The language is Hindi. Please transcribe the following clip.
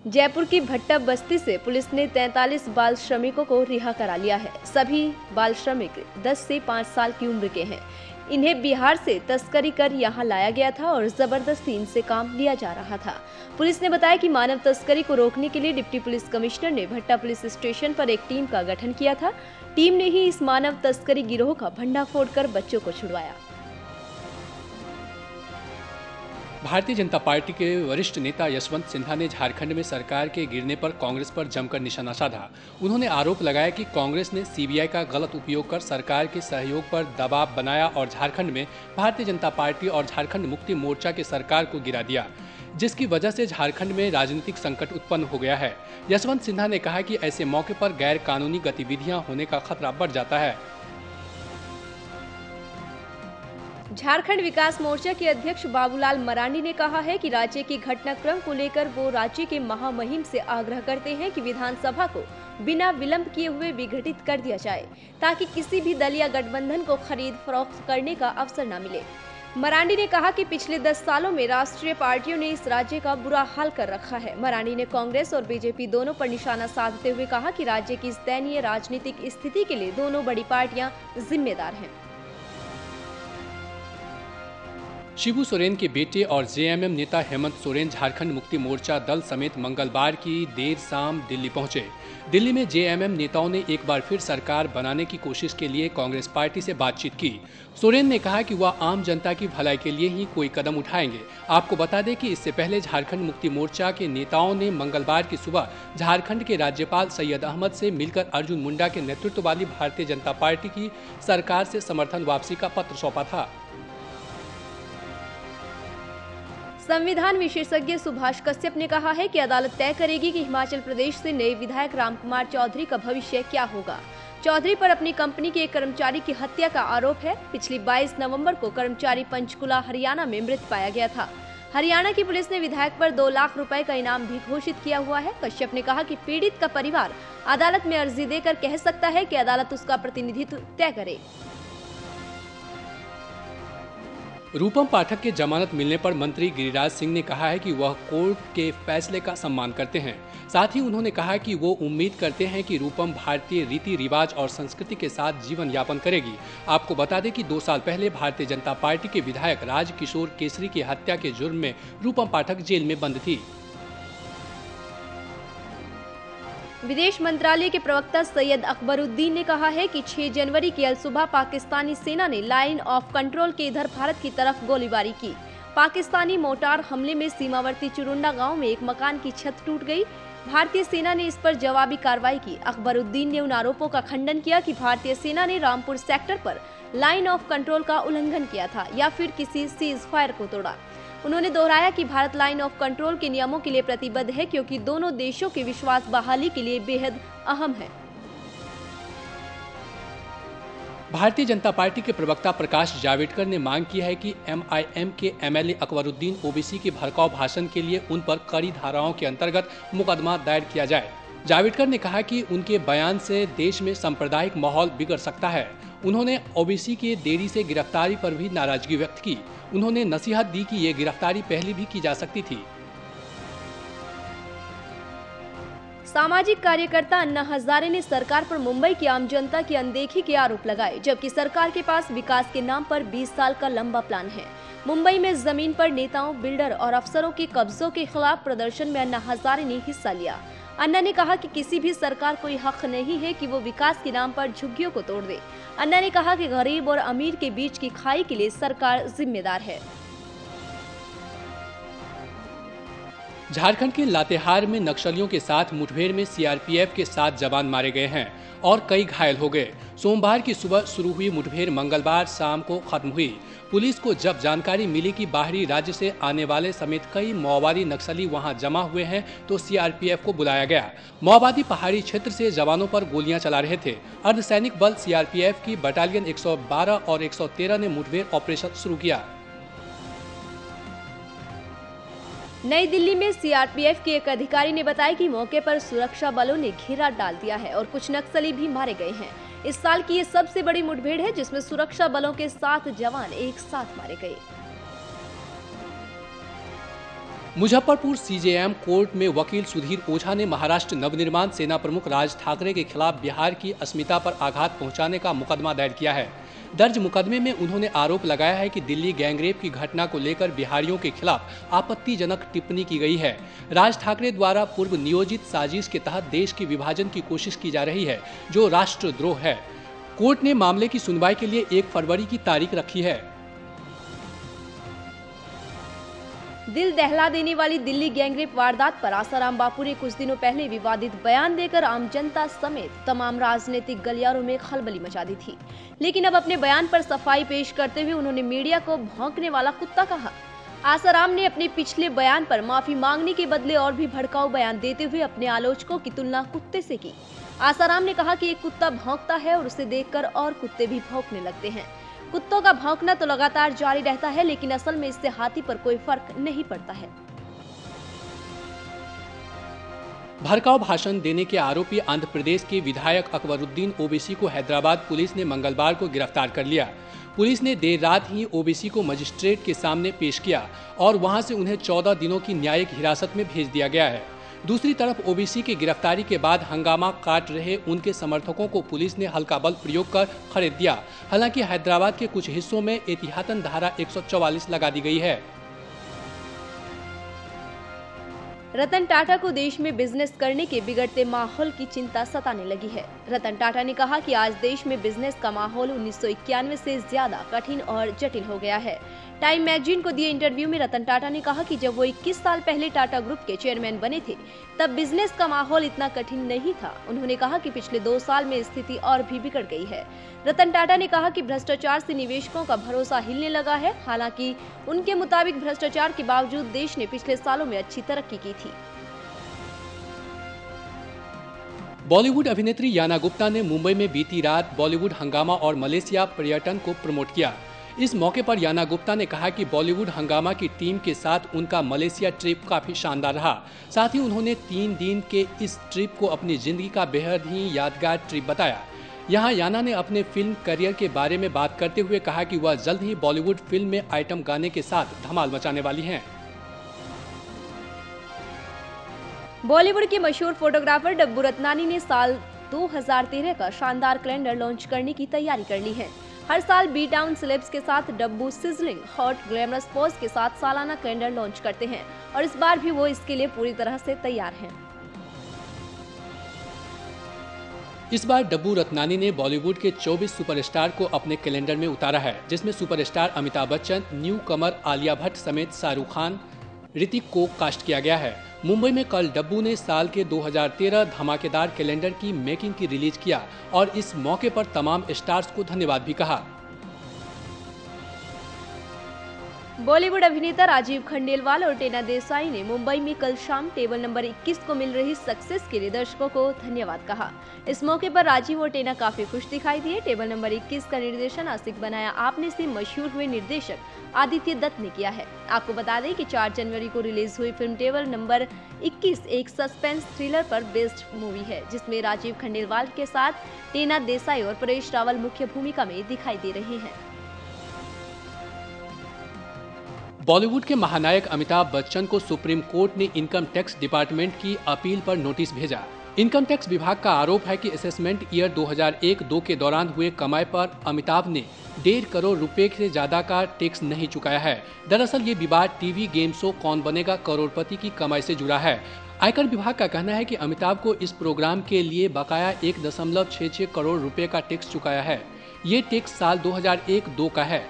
जयपुर की भट्टा बस्ती से पुलिस ने 43 बाल श्रमिकों को रिहा करा लिया है। सभी बाल श्रमिक 10 से 5 साल की उम्र के हैं। इन्हें बिहार से तस्करी कर यहां लाया गया था और जबरदस्ती इनसे काम लिया जा रहा था। पुलिस ने बताया कि मानव तस्करी को रोकने के लिए डिप्टी पुलिस कमिश्नर ने भट्टा पुलिस स्टेशन पर एक टीम का गठन किया था। टीम ने ही इस मानव तस्करी गिरोह का भंडाफोड़ कर बच्चों को छुड़वाया। भारतीय जनता पार्टी के वरिष्ठ नेता यशवंत सिन्हा ने झारखंड में सरकार के गिरने पर कांग्रेस पर जमकर निशाना साधा। उन्होंने आरोप लगाया कि कांग्रेस ने सीबीआई का गलत उपयोग कर सरकार के सहयोग पर दबाव बनाया और झारखंड में भारतीय जनता पार्टी और झारखंड मुक्ति मोर्चा की सरकार को गिरा दिया, जिसकी वजह से झारखंड में राजनीतिक संकट उत्पन्न हो गया है। यशवंत सिन्हा ने कहा कि ऐसे मौके पर गैर कानूनी गतिविधियां होने का खतरा बढ़ जाता है। झारखंड विकास मोर्चा के अध्यक्ष बाबूलाल मरांडी ने कहा है कि राज्य के घटनाक्रम को लेकर वो राज्य के महामहिम से आग्रह करते हैं कि विधानसभा को बिना विलंब किए हुए विघटित कर दिया जाए, ताकि किसी भी दल या गठबंधन को खरीद फरोख्त करने का अवसर न मिले। मरांडी ने कहा कि पिछले 10 सालों में राष्ट्रीय पार्टियों ने इस राज्य का बुरा हाल कर रखा है। मरांडी ने कांग्रेस और बीजेपी दोनों पर निशाना साधते हुए कहा कि राज्य की इस दयनीय राजनीतिक स्थिति के लिए दोनों बड़ी पार्टियां जिम्मेदार हैं। शिबू सोरेन के बेटे और जेएमएम नेता हेमंत सोरेन झारखंड मुक्ति मोर्चा दल समेत मंगलवार की देर शाम दिल्ली पहुंचे। दिल्ली में जेएमएम नेताओं ने एक बार फिर सरकार बनाने की कोशिश के लिए कांग्रेस पार्टी से बातचीत की। सोरेन ने कहा कि वह आम जनता की भलाई के लिए ही कोई कदम उठाएंगे। आपको बता दें कि इससे पहले झारखंड मुक्ति मोर्चा के नेताओं ने मंगलवार की सुबह झारखंड के राज्यपाल सैयद अहमद से मिलकर अर्जुन मुंडा के नेतृत्व वाली भारतीय जनता पार्टी की सरकार से समर्थन वापसी का पत्र सौंपा था। संविधान विशेषज्ञ सुभाष कश्यप ने कहा है कि अदालत तय करेगी कि हिमाचल प्रदेश से नए विधायक रामकुमार चौधरी का भविष्य क्या होगा। चौधरी पर अपनी कंपनी के एक कर्मचारी की हत्या का आरोप है। पिछली 22 नवंबर को कर्मचारी पंचकुला हरियाणा में मृत पाया गया था। हरियाणा की पुलिस ने विधायक पर 2 लाख रुपए का इनाम भी घोषित किया हुआ है। कश्यप ने कहा कि पीड़ित का परिवार अदालत में अर्जी देकर कह सकता है कि अदालत उसका प्रतिनिधित्व तय करे। रूपम पाठक के जमानत मिलने पर मंत्री गिरिराज सिंह ने कहा है कि वह कोर्ट के फैसले का सम्मान करते हैं। साथ ही उन्होंने कहा कि वो उम्मीद करते हैं कि रूपम भारतीय रीति रिवाज और संस्कृति के साथ जीवन यापन करेगी। आपको बता दें कि 2 साल पहले भारतीय जनता पार्टी के विधायक राज किशोर केसरी की हत्या के जुर्म में रूपम पाठक जेल में बंद थी। विदेश मंत्रालय के प्रवक्ता सैयद अकबरुद्दीन ने कहा है कि 6 जनवरी की अलसुबह पाकिस्तानी सेना ने लाइन ऑफ कंट्रोल के इधर भारत की तरफ गोलीबारी की। पाकिस्तानी मोर्टार हमले में सीमावर्ती चुरुंडा गांव में एक मकान की छत टूट गई। भारतीय सेना ने इस पर जवाबी कार्रवाई की। अकबरुद्दीन ने उन आरोपों का खंडन किया कि भारतीय सेना ने रामपुर सेक्टर पर लाइन ऑफ कंट्रोल का उल्लंघन किया था या फिर किसी सीज फायर को तोड़ा। उन्होंने दोहराया कि भारत लाइन ऑफ कंट्रोल के नियमों के लिए प्रतिबद्ध है, क्योंकि दोनों देशों के विश्वास बहाली के लिए बेहद अहम है। भारतीय जनता पार्टी के प्रवक्ता प्रकाश जावड़ेकर ने मांग की है कि एमआईएम के एमएलए अकबरुद्दीन ओबीसी के भड़काऊ भाषण के लिए उन पर कड़ी धाराओं के अंतर्गत मुकदमा दायर किया जाए। जावड़ेकर ने कहा कि उनके बयान से देश में सांप्रदायिक माहौल बिगड़ सकता है। उन्होंने ओबीसी के देरी से गिरफ्तारी पर भी नाराजगी व्यक्त की। उन्होंने नसीहत दी कि ये गिरफ्तारी पहले भी की जा सकती थी। सामाजिक कार्यकर्ता अन्ना हजारे ने सरकार पर मुंबई की आम जनता की अनदेखी के आरोप लगाए, जबकि सरकार के पास विकास के नाम पर 20 साल का लंबा प्लान है। मुंबई में जमीन पर नेताओं, बिल्डर और अफसरों के कब्जों के खिलाफ प्रदर्शन में अन्ना हजारे ने हिस्सा लिया। अन्ना ने कहा कि किसी भी सरकार को हक नहीं है कि वो विकास के नाम पर झुग्गियों को तोड़ दे। अन्ना ने कहा कि गरीब और अमीर के बीच की खाई के लिए सरकार जिम्मेदार है। झारखंड के लातेहार में नक्सलियों के साथ मुठभेड़ में सीआरपीएफ के 7 जवान मारे गए हैं और कई घायल हो गए। सोमवार की सुबह शुरू हुई मुठभेड़ मंगलवार शाम को खत्म हुई। पुलिस को जब जानकारी मिली कि बाहरी राज्य से आने वाले समेत कई माओवादी नक्सली वहां जमा हुए हैं, तो सीआरपीएफ को बुलाया गया। माओवादी पहाड़ी क्षेत्र से जवानों पर गोलियां चला रहे थे। अर्धसैनिक बल सीआरपीएफ की बटालियन 112 और 113 ने मुठभेड़ ऑपरेशन शुरू किया। नई दिल्ली में सीआरपीएफ के एक अधिकारी ने बताया कि मौके पर सुरक्षा बलों ने घेरा डाल दिया है और कुछ नक्सली भी मारे गए हैं। इस साल की ये सबसे बड़ी मुठभेड़ है जिसमें सुरक्षा बलों के 7 जवान एक साथ मारे गए। मुजफ्फरपुर सीजेएम कोर्ट में वकील सुधीर ओझा ने महाराष्ट्र नवनिर्माण सेना प्रमुख राज ठाकरे के खिलाफ बिहार की अस्मिता पर आघात पहुंचाने का मुकदमा दायर किया है। दर्ज मुकदमे में उन्होंने आरोप लगाया है कि दिल्ली गैंगरेप की घटना को लेकर बिहारियों के खिलाफ आपत्तिजनक टिप्पणी की गई है। राज ठाकरे द्वारा पूर्व नियोजित साजिश के तहत देश के विभाजन की कोशिश की जा रही है, जो राष्ट्रद्रोह है। कोर्ट ने मामले की सुनवाई के लिए 1 फरवरी की तारीख रखी है। दिल दहला देने वाली दिल्ली गैंगरेप वारदात पर आसाराम बापू ने कुछ दिनों पहले विवादित बयान देकर आम जनता समेत तमाम राजनीतिक गलियारों में खलबली मचा दी थी। लेकिन अब अपने बयान पर सफाई पेश करते हुए उन्होंने मीडिया को भौंकने वाला कुत्ता कहा। आसाराम ने अपने पिछले बयान पर माफी मांगने के बदले और भी भड़काऊ बयान देते हुए अपने आलोचकों की तुलना कुत्ते से की। आसाराम ने कहा कि एक कुत्ता भौंकता है और उसे देखकर और कुत्ते भी भौंकने लगते हैं। कुत्तों का भौंकना तो लगातार जारी रहता है, लेकिन असल में इससे हाथी पर कोई फर्क नहीं पड़ता है। भड़काऊ भाषण देने के आरोपी आंध्र प्रदेश के विधायक अकबरुद्दीन ओवैसी को हैदराबाद पुलिस ने मंगलवार को गिरफ्तार कर लिया। पुलिस ने देर रात ही ओवैसी को मजिस्ट्रेट के सामने पेश किया और वहां से उन्हें 14 दिनों की न्यायिक हिरासत में भेज दिया गया है। दूसरी तरफ ओवैसी की गिरफ्तारी के बाद हंगामा काट रहे उनके समर्थकों को पुलिस ने हल्का बल प्रयोग कर खदेड़ दिया। हालांकि हैदराबाद के कुछ हिस्सों में एहतियातन धारा 144 लगा दी गई है। रतन टाटा को देश में बिजनेस करने के बिगड़ते माहौल की चिंता सताने लगी है। रतन टाटा ने कहा कि आज देश में बिजनेस का माहौल 1991 से ज्यादा कठिन और जटिल हो गया है। टाइम मैगजीन को दिए इंटरव्यू में रतन टाटा ने कहा कि जब वो 21 साल पहले टाटा ग्रुप के चेयरमैन बने थे, तब बिजनेस का माहौल इतना कठिन नहीं था। उन्होंने कहा कि पिछले 2 साल में स्थिति और भी बिगड़ गई है। रतन टाटा ने कहा कि भ्रष्टाचार से निवेशकों का भरोसा हिलने लगा है। हालांकि उनके मुताबिक भ्रष्टाचार के बावजूद देश ने पिछले सालों में अच्छी तरक्की की थी। बॉलीवुड अभिनेत्री याना गुप्ता ने मुंबई में बीती रात बॉलीवुड हंगामा और मलेशिया पर्यटन को प्रमोट किया। इस मौके पर याना गुप्ता ने कहा कि बॉलीवुड हंगामा की टीम के साथ उनका मलेशिया ट्रिप काफी शानदार रहा। साथ ही उन्होंने 3 दिन के इस ट्रिप को अपनी जिंदगी का बेहद ही यादगार ट्रिप बताया। यहाँ याना ने अपने फिल्म करियर के बारे में बात करते हुए कहा कि वह जल्द ही बॉलीवुड फिल्म में आइटम गाने के साथ धमाल मचाने वाली हैं। बॉलीवुड के मशहूर फोटोग्राफर डब्बू रत्नानी ने साल 2013 का शानदार कैलेंडर लॉन्च करने की तैयारी कर ली है। हर साल बी टाउन सेलेब्स के साथ डब्बू सिजलिंग हॉट ग्लैमरस पोज के साथ सालाना कैलेंडर लॉन्च करते हैं और इस बार भी वो इसके लिए पूरी तरह से तैयार हैं। इस बार डब्बू रत्नानी ने बॉलीवुड के 24 सुपरस्टार को अपने कैलेंडर में उतारा है, जिसमें सुपरस्टार अमिताभ बच्चन, न्यू कमर आलिया भट्ट समेत शाहरुख खान, ऋतिक को कास्ट किया गया है। मुंबई में कल डब्बू ने साल के 2013 धमाकेदार कैलेंडर की मेकिंग की रिलीज किया और इस मौके पर तमाम स्टार्स को धन्यवाद भी कहा। बॉलीवुड अभिनेता राजीव खंडेलवाल और टेना देसाई ने मुंबई में कल शाम टेबल नंबर 21 को मिल रही सक्सेस के लिए दर्शकों को धन्यवाद कहा। इस मौके पर राजीव और टेना काफी खुश दिखाई दिए। टेबल नंबर 21 का निर्देशन आशिक बनाया आपने से मशहूर हुए निर्देशक आदित्य दत्त ने किया है। आपको बता दें कि 4 जनवरी को रिलीज हुई फिल्म टेबल नंबर 21 एक सस्पेंस थ्रिलर पर बेस्ड मूवी है, जिसमें राजीव खंडेलवाल के साथ टेना देसाई और परेश रावल मुख्य भूमिका में दिखाई दे रहे हैं। बॉलीवुड के महानायक अमिताभ बच्चन को सुप्रीम कोर्ट ने इनकम टैक्स डिपार्टमेंट की अपील पर नोटिस भेजा। इनकम टैक्स विभाग का आरोप है कि असेसमेंट ईयर 2001-2 के दौरान हुए कमाई पर अमिताभ ने 1.5 करोड़ रुपए से ज्यादा का टैक्स नहीं चुकाया है। दरअसल ये विवाद टीवी गेम शो कौन बनेगा करोड़पति की कमाई से जुड़ा है। आयकर विभाग का कहना है कि अमिताभ को इस प्रोग्राम के लिए बकाया 1.66 करोड़ रुपए का टैक्स चुकाया है। ये टैक्स साल 2001-2 का है।